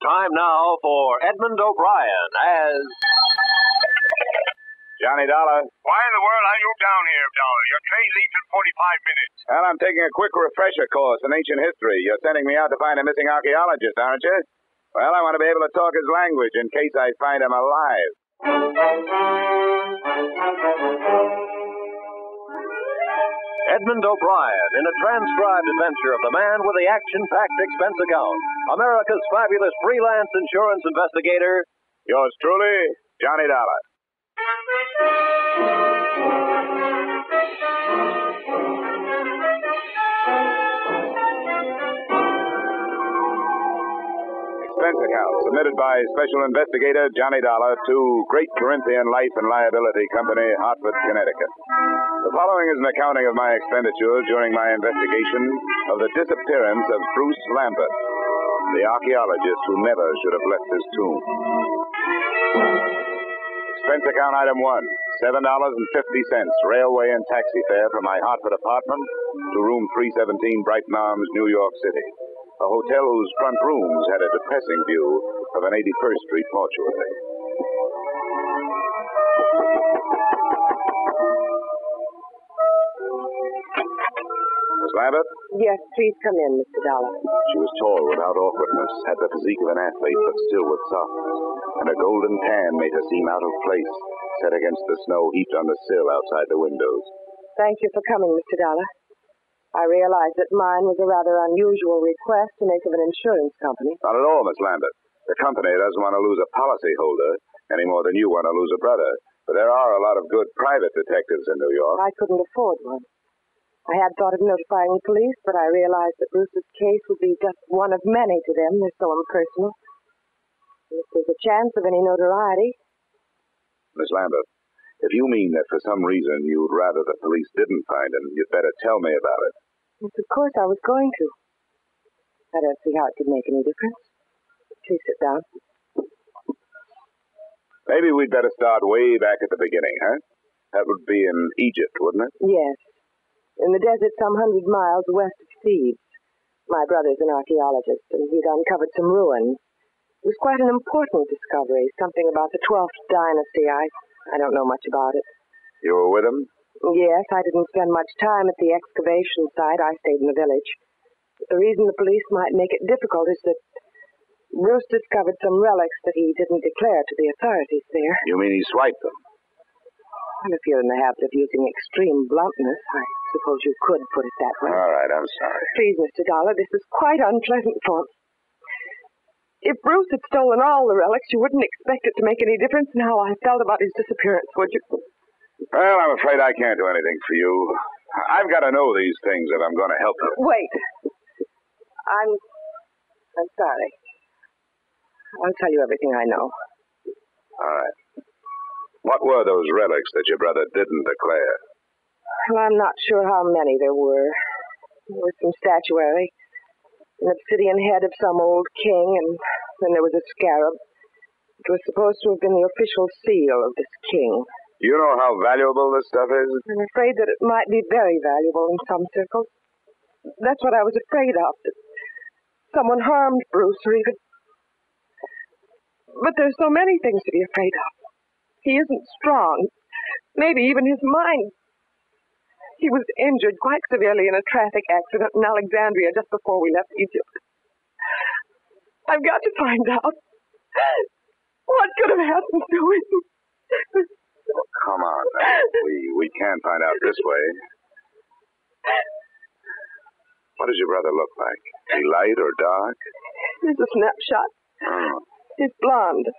time now for Edmund O'Brien as... Johnny Dollar. Why in the world are you down here, Dollar? Your train leaves in 45 minutes. Well, I'm taking a quick refresher course in ancient history. You're sending me out to find a missing archaeologist, aren't you? Well, I want to be able to talk his language in case I find him alive. Edmund O'Brien in a transcribed adventure of the man with the action-packed expense account. America's fabulous freelance insurance investigator. Yours truly, Johnny Dollar. Expense account submitted by Special Investigator Johnny Dollar to Great Corinthian Life and Liability Company, Hartford, Connecticut. The following is an accounting of my expenditures during my investigation of the disappearance of Bruce Lambert, the archaeologist who never should have left his tomb. Expense account item 1, $7.50, railway and taxi fare from my Hartford apartment to room 317, Brighton Arms, New York City. A hotel whose front rooms had a depressing view of an 81st Street mortuary. Miss Lambert? Yes, please come in, Mr. Dollar. She was tall without awkwardness, had the physique of an athlete, but still with softness, and a golden tan made her seem out of place, set against the snow heaped on the sill outside the windows. Thank you for coming, Mr. Dollar. I realize that mine was a rather unusual request to make of an insurance company. Not at all, Miss Lambert. The company doesn't want to lose a policyholder any more than you want to lose a brother. But there are a lot of good private detectives in New York. I couldn't afford one. I had thought of notifying the police, but I realized that Bruce's case would be just one of many to them. They're so impersonal. And if there's a chance of any notoriety... Miss Lambert, if you mean that for some reason you'd rather the police didn't find him, you'd better tell me about it. Yes, of course I was going to. I don't see how it could make any difference. Please sit down. Maybe we'd better start way back at the beginning, huh? That would be in Egypt, wouldn't it? Yes. In the desert some 100 miles west of Thebes. My brother's an archaeologist, and he'd uncovered some ruins. It was quite an important discovery, something about the 12th dynasty. I don't know much about it. You were with him? Yes, I didn't spend much time at the excavation site. I stayed in the village. But the reason the police might make it difficult is that Bruce discovered some relics that he didn't declare to the authorities there. You mean he swiped them? Well, if you're in the habit of using extreme bluntness, I suppose you could put it that way. All right, I'm sorry. Please, Mr. Dollar, this is quite unpleasant for me. If Bruce had stolen all the relics, you wouldn't expect it to make any difference in how I felt about his disappearance, would you? Well, I'm afraid I can't do anything for you. I've got to know these things if I'm going to help you. Wait. I'm sorry. I'll tell you everything I know. All right. What were those relics that your brother didn't declare? Well, I'm not sure how many there were. There was some statuary, an obsidian head of some old king, and then there was a scarab. It was supposed to have been the official seal of this king. Do you know how valuable this stuff is? I'm afraid that it might be very valuable in some circles. That's what I was afraid of, that someone harmed Bruce or even... But there's so many things to be afraid of. He isn't strong. Maybe even his mind. He was injured quite severely in a traffic accident in Alexandria just before we left Egypt. I've got to find out what could have happened to him. Oh, come on. We can't find out this way. What does your brother look like? Is he light or dark? Here's a snapshot. Oh. He's blonde.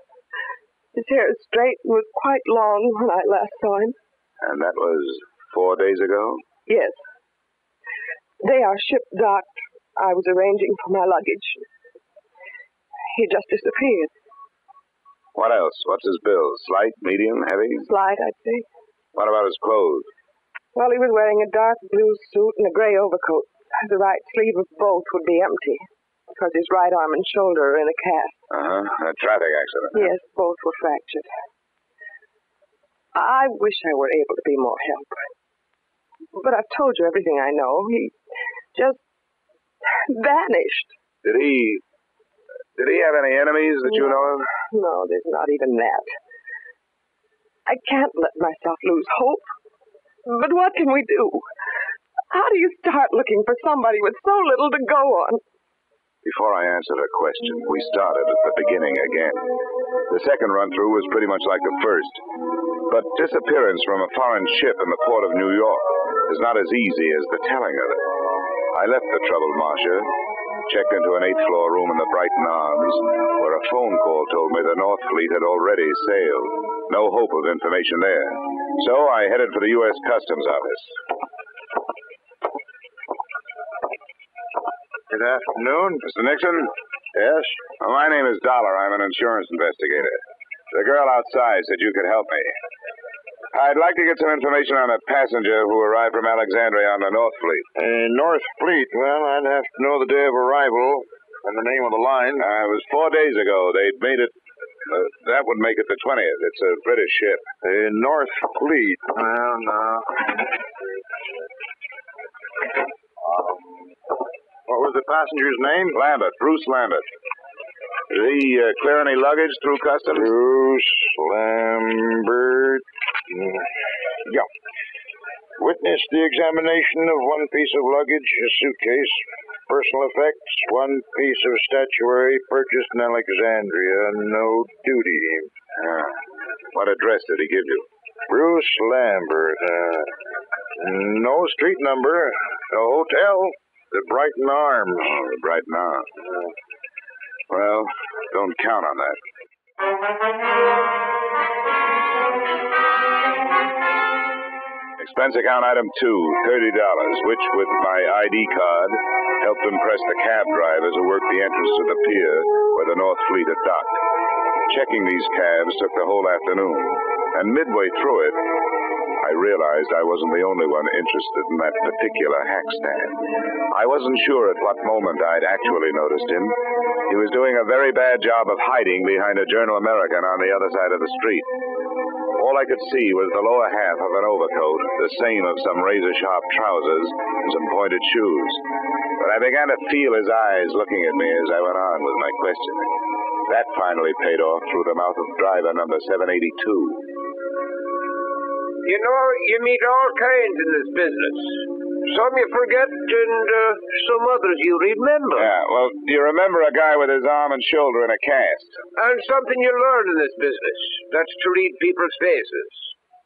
His hair is straight and was quite long when I last saw him. And that was 4 days ago? Yes. Day our ship docked, I was arranging for my luggage. He just disappeared. What else? What's his build? Slight, medium, heavy? Slight, I'd say. What about his clothes? Well, he was wearing a dark blue suit and a gray overcoat. The right sleeve of both would be empty, because his right arm and shoulder are in a cast. A traffic accident. Yes, both were fractured. I wish I were able to be more help. But I've told you everything I know. He just vanished. Did he Did he have any enemies that you know of? No, there's not even that. I can't let myself lose hope. But what can we do? How do you start looking for somebody with so little to go on? Before I answered her question, we started at the beginning again. The second run-through was pretty much like the first. But disappearance from a foreign ship in the port of New York is not as easy as the telling of it. I left the troubled Marcia, checked into an 8th-floor room in the Brighton Arms, where a phone call told me the North Fleet had already sailed. No hope of information there. So I headed for the U.S. Customs Office. Good afternoon. Mr. Nixon? Yes? Well, my name is Dollar. I'm an insurance investigator. The girl outside said you could help me. I'd like to get some information on a passenger who arrived from Alexandria on the North Fleet. North Fleet. Well, I'd have to know the day of arrival and the name of the line. It was 4 days ago. They'd made it... that would make it the 20th. It's a British ship. North Fleet. Well, no. What was the passenger's name? Lambert. Bruce Lambert. Did he clear any luggage through customs? Bruce Lambert. Yeah. Witnessed the examination of one piece of luggage, a suitcase, personal effects, one piece of statuary purchased in Alexandria, no duty. What address did he give you? Bruce Lambert. No street number, no hotel, the Brighton Arms. Oh, the Brighton Arms. Well, don't count on that. Expense account item 2, $30, which, with my ID card, helped impress the cab drivers who worked the entrance to the pier where the North Fleet had docked. Checking these cabs took the whole afternoon, and midway through it, I realized I wasn't the only one interested in that particular hack stand. I wasn't sure at what moment I'd actually noticed him. He was doing a very bad job of hiding behind a Journal American on the other side of the street. All I could see was the lower half of an overcoat, the seam of some razor-sharp trousers, and some pointed shoes. But I began to feel his eyes looking at me as I went on with my questioning. That finally paid off through the mouth of driver number 782. You know, you meet all kinds in this business. Some you forget, and some others you remember. Yeah, well, you remember a guy with his arm and shoulder in a cast. And something you learn in this business. That's to read people's faces.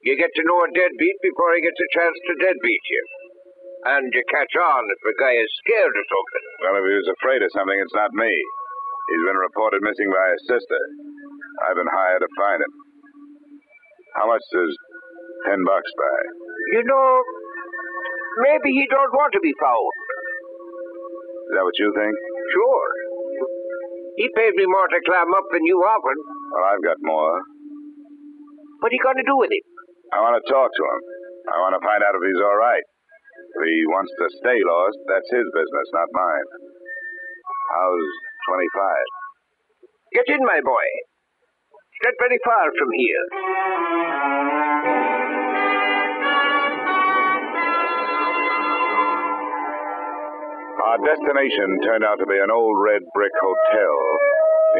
You get to know a deadbeat before he gets a chance to deadbeat you. And you catch on if a guy is scared of something. Well, if he was afraid of something, it's not me. He's been reported missing by his sister. I've been hired to find him. How much does $10 buy? You know, maybe he don't want to be found. Is that what you think? Sure. He paid me more to climb up than you offered. Well, I've got more. What are you going to do with him? I want to talk to him. I want to find out if he's all right. If he wants to stay lost, that's his business, not mine. How's 25? Get in, my boy. Not very far from here. Our destination turned out to be an old red brick hotel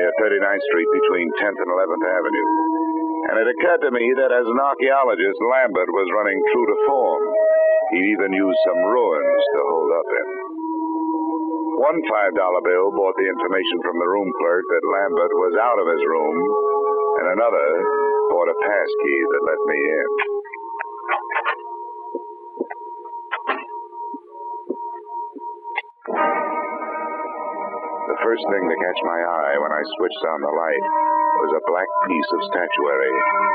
near 39th Street between 10th and 11th Avenue. And it occurred to me that as an archaeologist, Lambert was running true to form. He'd even used some ruins to hold up in. One $5 bill brought the information from the room clerk that Lambert was out of his room, and another brought a pass key that let me in. The first thing to catch my eye when I switched on the light was a black piece of statuary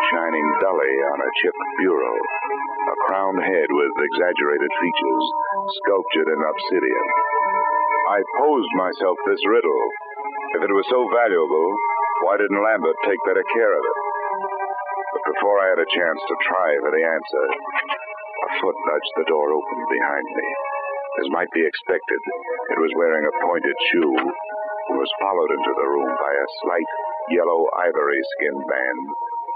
shining dully on a chipped bureau, a crowned head with exaggerated features, sculptured in obsidian. I posed myself this riddle. If it was so valuable, why didn't Lambert take better care of it? But before I had a chance to try for the answer, a foot nudged the door open behind me. As might be expected, it was wearing a pointed shoe and was followed into the room by a slight yellow ivory-skinned man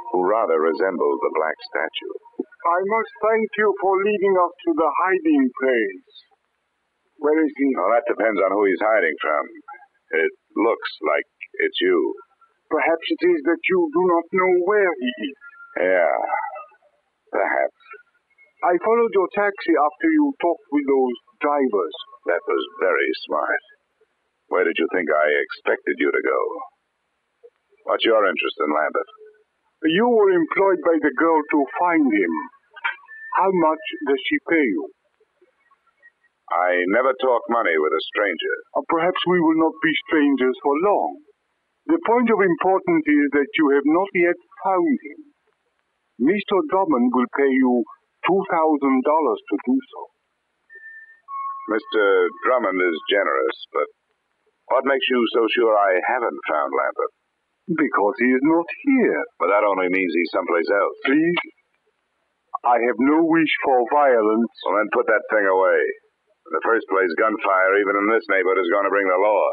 who rather resembled the black statue. I must thank you for leading us to the hiding place. Where is he? Well, that depends on who he's hiding from. It looks like It's you. Perhaps it is that you do not know where he is. Yeah, perhaps. I followed your taxi after you talked with those drivers. That was very smart. Where did you think I expected you to go? What's your interest in Lambert? You were employed by the girl to find him. How much does she pay you? I never talk money with a stranger. Perhaps we will not be strangers for long. The point of importance is that you have not yet found him. Mr. Drummond will pay you $2,000 to do so. Mr. Drummond is generous, but what makes you so sure I haven't found Lambert? Because he is not here. But that only means he's someplace else. Please, I have no wish for violence. Well, then put that thing away. In the first place, gunfire, even in this neighborhood, is going to bring the law.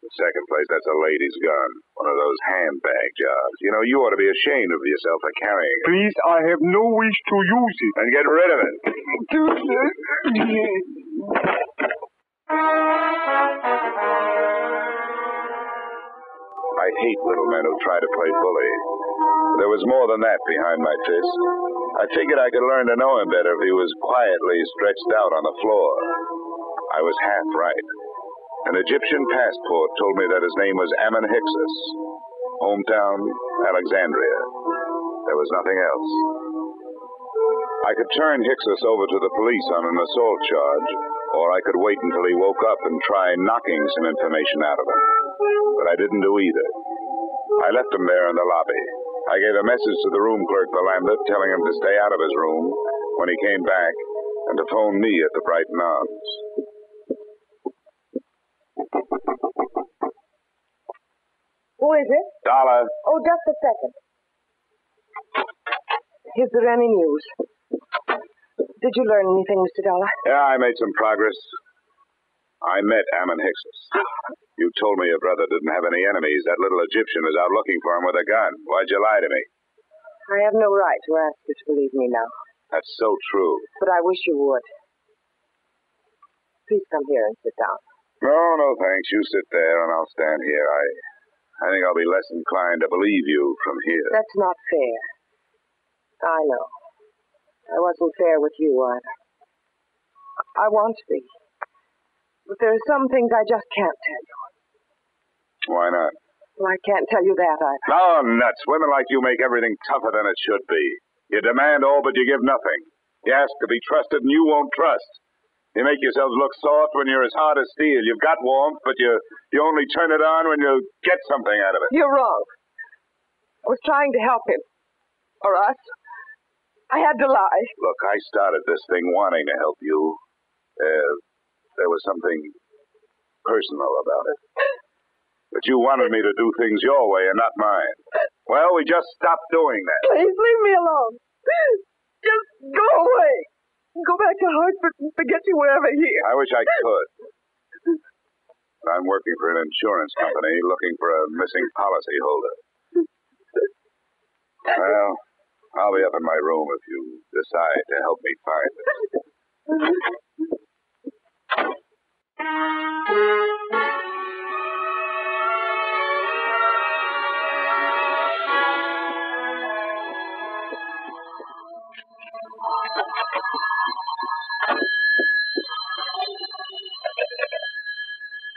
In the second place, that's a lady's gun. One of those handbag jobs. You know, you ought to be ashamed of yourself for carrying it. Please, I have no wish to use it. And get rid of it. I hate little men who try to play bully. There was more than that behind my fist. I figured I could learn to know him better if he was quietly stretched out on the floor. I was half right. An Egyptian passport told me that his name was Ammon Hyksos. Hometown, Alexandria. There was nothing else. I could turn Hyksos over to the police on an assault charge, or I could wait until he woke up and try knocking some information out of him. But I didn't do either. I left him there in the lobby. I gave a message to the room clerk for Lambert, telling him to stay out of his room when he came back, and to phone me at the Brighton Arms. Who is it? Dollar. Oh, just a second. Is there any news? Did you learn anything, Mr. Dollar? Yeah, I made some progress. I met Ammon Hyksos. You told me your brother didn't have any enemies. That little Egyptian was out looking for him with a gun. Why'd you lie to me? I have no right to ask you to believe me now. That's so true. But I wish you would. Please come here and sit down. No, thanks. You sit there and I'll stand here. I think I'll be less inclined to believe you from here. That's not fair. I know. I wasn't fair with you either. I want to be. But there are some things I just can't tell you. Why not? Well, I can't tell you that either. Oh, nuts. Women like you make everything tougher than it should be. You demand all, but you give nothing. You ask to be trusted, and you won't trust. You make yourselves look soft when you're as hard as steel. You've got warmth, but you only turn it on when you get something out of it. You're wrong. I was trying to help him. Or us. I had to lie. Look, I started this thing wanting to help you. There was something personal about it. But you wanted me to do things your way and not mine. Well, we just stopped doing that. Please leave me alone. Just go away. Go back to Hartford and forget you were ever here. I wish I could. But I'm working for an insurance company looking for a missing policy holder. Well, I'll be up in my room if you decide to help me find it.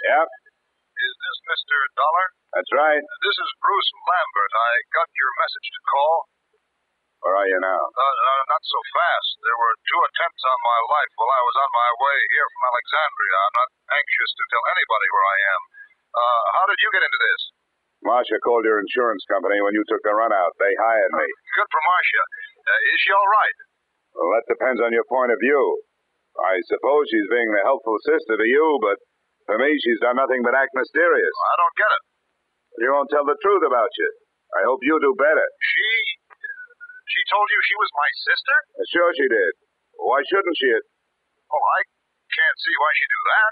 Yep. Is this Mr. Dollar? That's right. This is Bruce Lambert. I got your message to call. Where are you now? Not so fast. There were 2 attempts on my life while I was on my way here from Alexandria. I'm not anxious to tell anybody where I am. How did you get into this? Marcia called your insurance company when you took the run out. They hired me. Good for Marcia. Is she all right? Well, that depends on your point of view. I suppose she's being the helpful sister to you, but for me, she's done nothing but act mysterious. I don't get it. You won't tell the truth about you. I hope you do better. She told you she was my sister? Sure she did. Why shouldn't she? Oh, I can't see why she'd do that.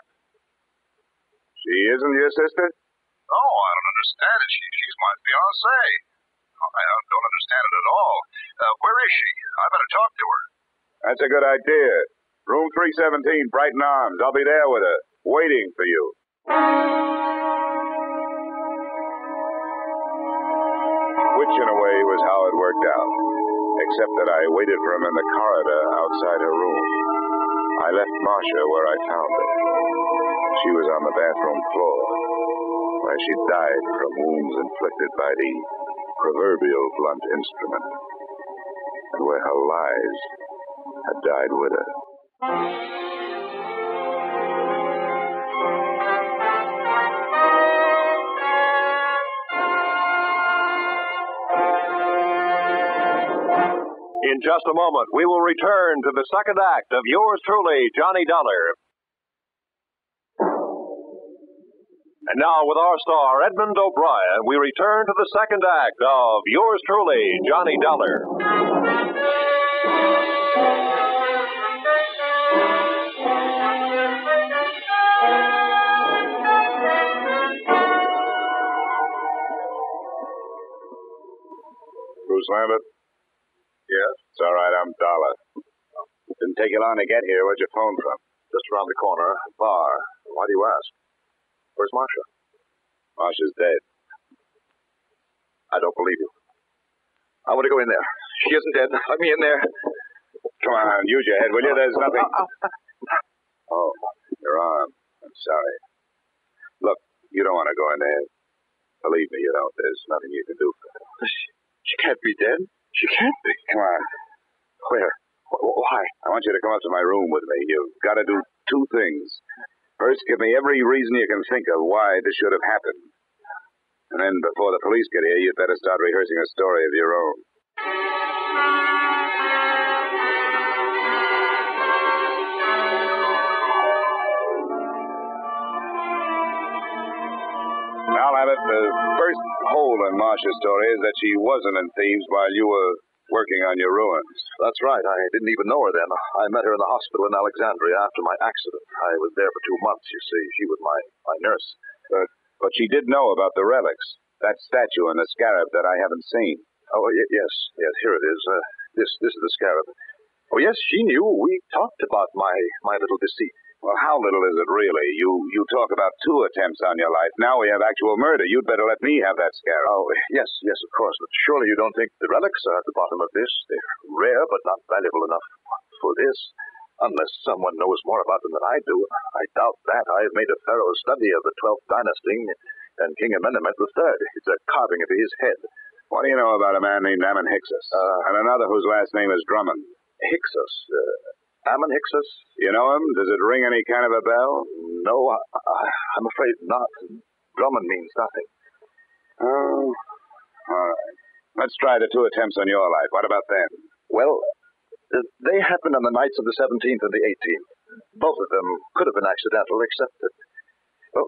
She isn't your sister? No, I don't understand it. She's my fiancée. I don't understand it at all. Where is she? I better talk to her. That's a good idea. Room 317, Brighton Arms. I'll be there with her, waiting for you. Which, in a way, was how it worked out. Except that I waited for him in the corridor outside her room. I left Marcia where I found her. She was on the bathroom floor, where she died from wounds inflicted by the proverbial blunt instrument, and where her lies had died with her. In just a moment, we will return to the second act of yours truly, Johnny Dollar. And now, with our star, Edmund O'Brien, we return to the second act of yours truly, Johnny Dollar. Bruce Lambert? Yes? It's all right, I'm Dollar. Didn't take you long to get here. Where'd you phone from? Just around the corner. Bar. Why do you ask? Where's Marcia? Marcia's dead. I don't believe you. I want to go in there. She isn't dead. Let me in there. Come on, use your head, will you? There's nothing. Oh, your arm. I'm sorry. Look, you don't want to go in there. Believe me, you don't. There's nothing you can do for her. She can't be dead. She can't be. Come on. Where? Why? I want you to come up to my room with me. You've got to do two things. First, give me every reason you can think of why this should have happened. And then, before the police get here, you'd better start rehearsing a story of your own. Now, Abbott, the first hole in Marcia's story is that she wasn't in Thebes while you were working on your ruins. That's right. I didn't even know her then. I met her in the hospital in Alexandria after my accident. I was there for 2 months, you see. She was my nurse. But she did know about the relics. That statue and the scarab that I haven't seen. Oh, yes, here it is. This is the scarab. Oh, yes, she knew. We talked about my little deceit. Well, how little is it really? You talk about 2 attempts on your life. Now we have actual murder. You'd better let me have that scarab. Oh, yes, of course. But surely you don't think the relics are at the bottom of this? They're rare, but not valuable enough for this. Unless someone knows more about them than I do. I doubt that. I've made a thorough study of the 12th dynasty and King Amenemhet III. It's a carving of his head. What do you know about a man named Ammon Hyksos? And another whose last name is Drummond? Hyksos? Ammon Hyksos? You know him? Does it ring any kind of a bell? No, I'm afraid not. Drummond means nothing. Oh, all right. Let's try the 2 attempts on your life. What about them? Well, they happened on the nights of the 17th and the 18th. Both of them could have been accidental, except that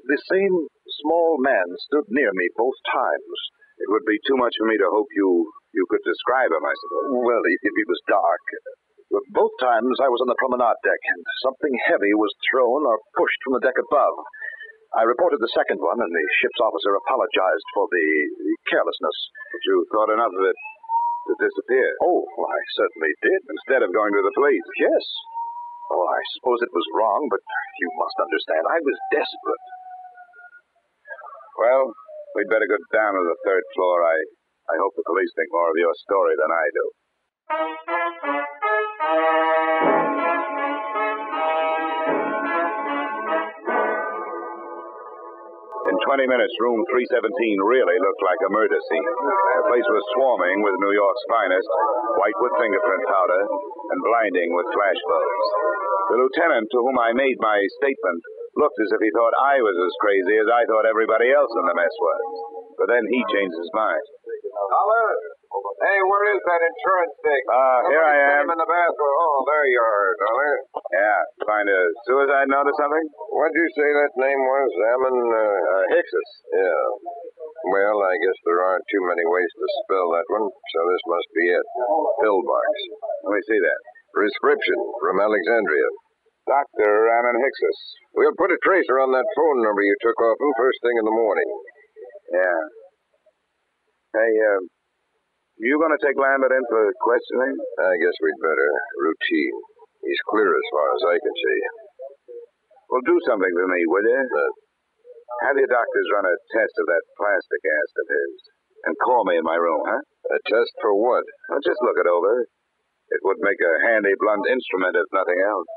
the same small man stood near me both times. It would be too much for me to hope you could describe him, I suppose. Well, it was dark. Both times I was on the promenade deck, and something heavy was thrown or pushed from the deck above. I reported the second one, and the ship's officer apologized for the carelessness. But you thought enough of it to disappear? Oh, I certainly did. Instead of going to the police? Yes. Oh, I suppose it was wrong, but you must understand, I was desperate. Well, we'd better go down to the 3rd floor. I hope the police think more of your story than I do. In 20 minutes, room 317 really looked like a murder scene. The place was swarming with New York's finest, white with fingerprint powder, and blinding with flash bulbs. The lieutenant to whom I made my statement looked as if he thought I was as crazy as I thought everybody else in the mess was. But then he changed his mind. Dollar? Hey, where is that insurance thing? Here I am. In the bathroom. Oh, there you are, Dollar. Yeah, find a suicide note or something? What'd you say that name was? Ammon, Hyksos. Yeah. Well, I guess there aren't too many ways to spell that one, so this must be it. Pillbox. Let me see that. Prescription from Alexandria. Dr. Ammon Hyksos. We'll put a tracer on that phone number you took off him first thing in the morning. Yeah. Hey, you going to take Lambert in for questioning? I guess we'd better. Routine. He's clear as far as I can see. Well, do something for me, will you? Have your doctors run a test of that plastic acid of his. And call me in my room, huh? Just for what? I'll just look it over. It would make a handy blunt instrument if nothing else.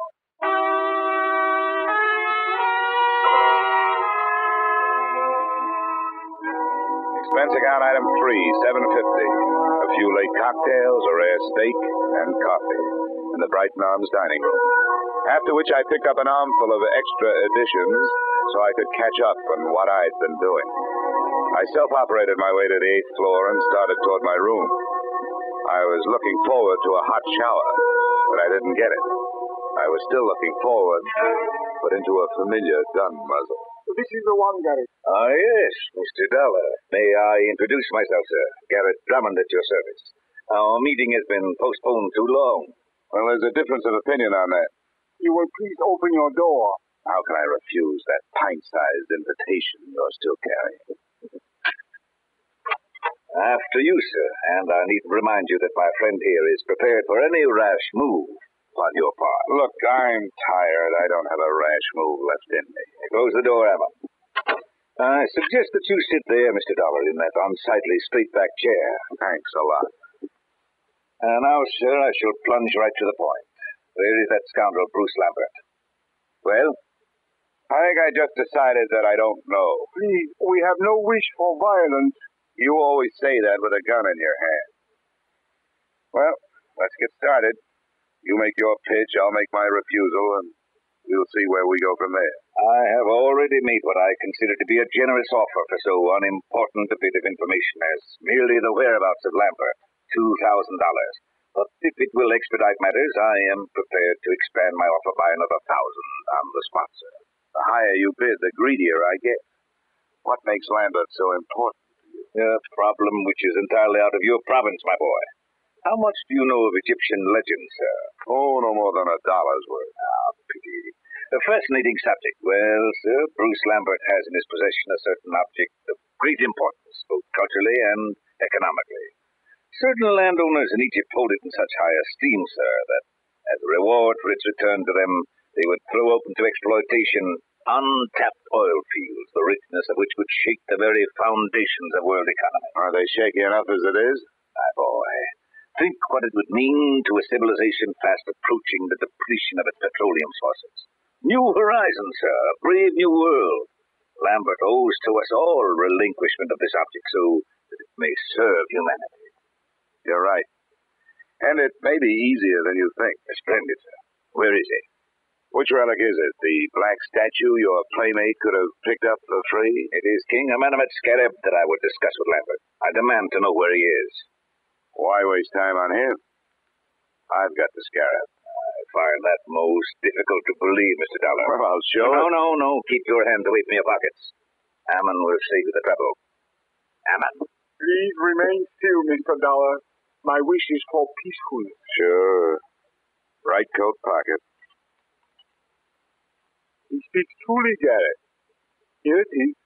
Expense account item 3, $7.50. A few late cocktails, a rare steak, and coffee in the Brighton Arms dining room. After which I picked up an armful of extra editions so I could catch up on what I'd been doing. I self-operated my way to the 8th floor and started toward my room. I was looking forward to a hot shower, but I didn't get it. I was still looking forward, but into a familiar gun muzzle. This is the one, Garrett. Ah, yes, Mr. Dollar. May I introduce myself, sir? Garrett Drummond at your service. Our meeting has been postponed too long. Well, there's a difference of opinion on that. You will please open your door. How can I refuse that pint-sized invitation you're still carrying? After you, sir, and I need to remind you that my friend here is prepared for any rash move on your part. Look, I'm tired. I don't have a rash move left in me. Close the door, Emma. I suggest that you sit there, Mr. Dollar, in that unsightly straight-back chair. Thanks a lot. And now, sir, I shall plunge right to the point. Where is that scoundrel, Bruce Lambert? Well? I think I just decided that I don't know. Please, we have no wish for violence. You always say that with a gun in your hand. Well, let's get started. You make your pitch, I'll make my refusal, and we'll see where we go from there. I have already made what I consider to be a generous offer for so unimportant a bit of information as merely the whereabouts of Lambert, $2,000. But if it will expedite matters, I am prepared to expand my offer by another $1,000 on the spot, sir. The higher you bid, the greedier I get. What makes Lambert so important to you? A problem which is entirely out of your province, my boy. How much do you know of Egyptian legends, sir? Oh, no more than $1's worth. Ah, pity. A fascinating subject. Well, sir, Bruce Lambert has in his possession a certain object of great importance, both culturally and economically. Certain landowners in Egypt hold it in such high esteem, sir, that as a reward for its return to them, they would throw open to exploitation untapped oil fields, the richness of which would shake the very foundations of world economy. Are they shaky enough as it is? My boy, think what it would mean to a civilization fast approaching the depletion of its petroleum sources. New horizons, sir, a brave new world. Lambert owes to us all relinquishment of this object so that it may serve humanity. You're right. And it may be easier than you think. Splendid, sir. Where is it? Which relic is it? The black statue your playmate could have picked up for free? It is King Amenemhet Scarab that I would discuss with Lambert. I demand to know where he is. Why waste time on him? I've got the scarab. I find that most difficult to believe, Mr. Dollar. Well, I'll show it. No. Keep your hands away from your pockets. Ammon will save you the trouble. Ammon. Please remain still, Mr. Dollar. My wish is for peacefulness. Sure. Right coat pocket. He speaks truly, Garrett. Here it is.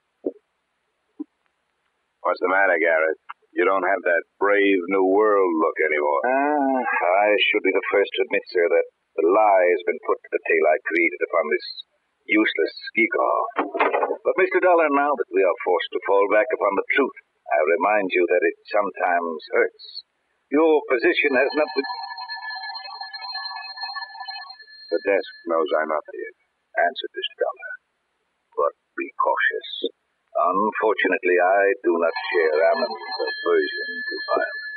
What's the matter, Garrett? You don't have that brave new world look anymore. I should be the first to admit, sir, that the lie has been put to the tale I created upon this useless geegaw. But, Mr. Dollar, now that we are forced to fall back upon the truth, I remind you that it sometimes hurts. Your position has not been... The desk knows I'm up here. Answered Mr. Dollar. But be cautious. Unfortunately, I do not share Ammon's aversion to violence.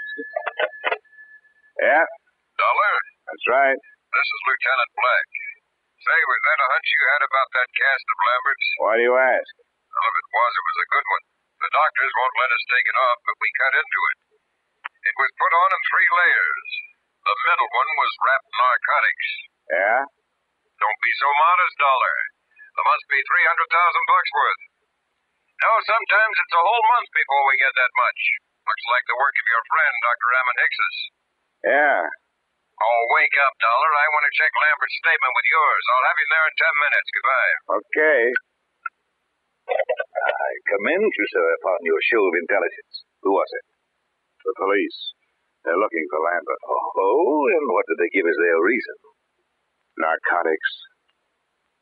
Yeah? Dollar? That's right. This is Lieutenant Black. Say, was that a hunch you had about that cast of Lambert's? Why do you ask? Well, if it was a good one. The doctors won't let us take it off, but we cut into it. It was put on in 3 layers. The middle one was wrapped in narcotics. Yeah? Don't be so modest, Dollar. There must be $300,000 worth. No, sometimes it's a whole month before we get that much. Looks like the work of your friend, Dr. Ammon Hicks's. Yeah. Oh, wake up, Dollar. I want to check Lambert's statement with yours. I'll have him there in 10 minutes. Goodbye. Okay. I commend you, sir, upon your show of intelligence. Who was it? The police. They're looking for Lambert. Oh, and what did they give as their reason? Narcotics.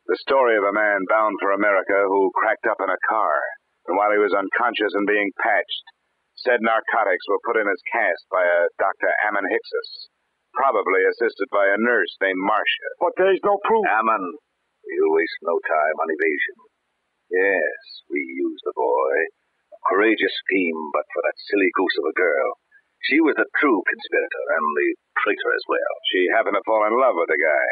The story of a man bound for America who cracked up in a car, and while he was unconscious and being patched, Said narcotics were put in his cast by a Dr. Ammon Hickses, probably assisted by a nurse named Marcia. But there's no proof. Ammon, we'll waste no time on evasion. Yes, we used the boy. A courageous scheme, but for that silly goose of a girl. She was the true conspirator, and the traitor as well. She happened to fall in love with the guy.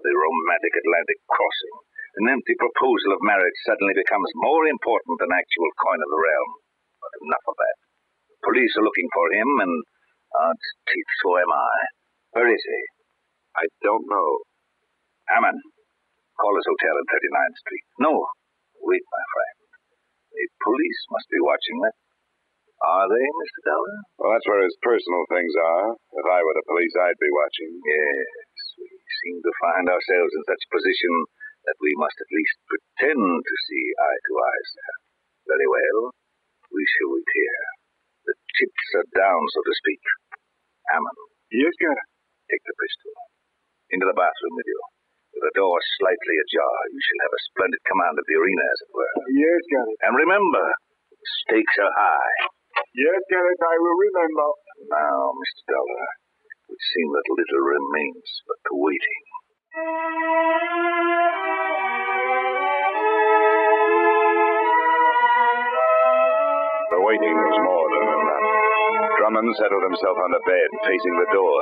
The romantic Atlantic crossing. An empty proposal of marriage suddenly becomes more important than actual coin of the realm. But enough of that. The police are looking for him, and odds teeth, so am I. Where is he? I don't know. Ammon, call his hotel on 39th Street. No, wait, my friend. The police must be watching that. Are they, Mr. Dollar? Well, that's where his personal things are. If I were the police, I'd be watching. Yes, we seem to find ourselves in such position that we must at least pretend to see eye to eye, sir. Very well. We shall wait here. The chips are down, so to speak. Ammon. Yes, Garrett. Take the pistol. Into the bathroom with you. With the door slightly ajar, you shall have a splendid command of the arena, as it were. Yes, Garrett. And remember, stakes are high. Yes, Garrett, I will remember. Now, Mr. Dollar, it would seem that little remains but the waiting. The waiting was more than enough. Drummond settled himself on the bed, facing the door,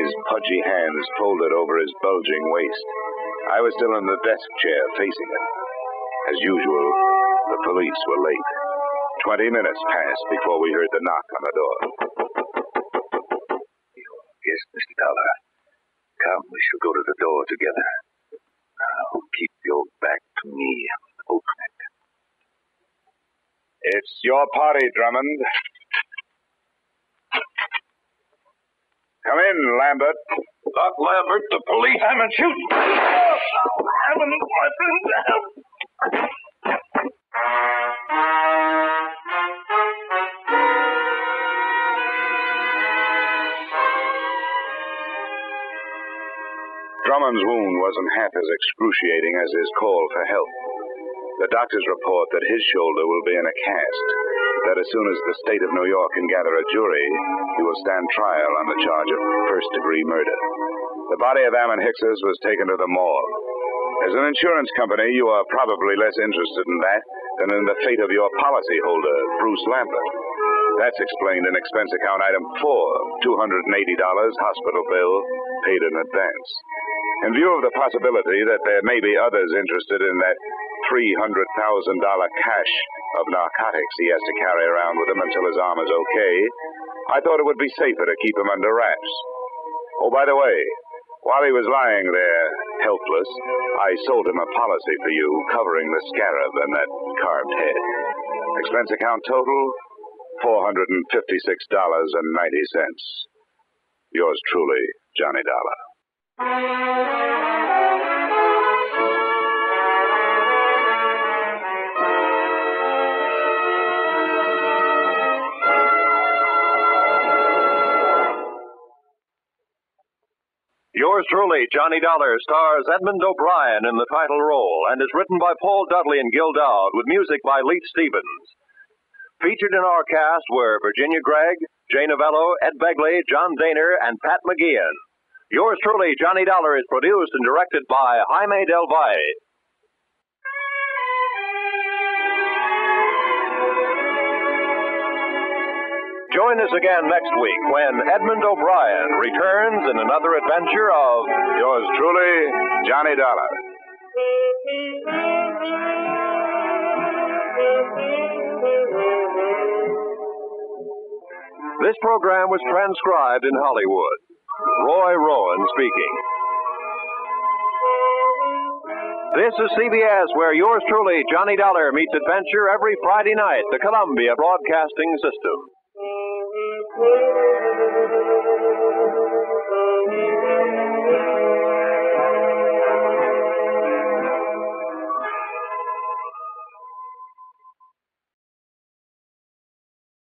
his pudgy hands folded over his bulging waist. I was still in the desk chair, facing him. As usual, the police were late. 20 minutes passed before we heard the knock on the door. Yes, Mr. Dollar. Come, we shall go to the door together. Now, keep your back to me and open it. It's your party, Drummond. Come in, Lambert. Doc Lambert, the police. Hammond, shoot! Hammond, my friend, Drummond's wound wasn't half as excruciating as his call for help. The doctors report that his shoulder will be in a cast, that as soon as the state of New York can gather a jury, he will stand trial on the charge of first-degree murder. The body of Ammon Hickses was taken to the morgue. As an insurance company, you are probably less interested in that than in the fate of your policyholder, Bruce Lambert. That's explained in expense account item 4, $280 hospital bill paid in advance. In view of the possibility that there may be others interested in that $300,000 cache of narcotics he has to carry around with him until his arm is okay, I thought it would be safer to keep him under wraps. Oh, by the way, while he was lying there, helpless, I sold him a policy for you covering the scarab and that carved head. Expense account total, $456.90. Yours truly, Johnny Dollar. Yours truly, Johnny Dollar, stars Edmund O'Brien in the title role and is written by Paul Dudley and Gil Dowd with music by Leith Stevens. Featured in our cast were Virginia Gregg, Jay Novello, Ed Begley, John Daner, and Pat McGeehan. Yours truly, Johnny Dollar, is produced and directed by Jaime Del Valle. Join us again next week when Edmund O'Brien returns in another adventure of Yours truly, Johnny Dollar. This program was transcribed in Hollywood. Roy Rowan speaking. This is CBS, where yours truly, Johnny Dollar, meets adventure every Friday night, the Columbia Broadcasting System.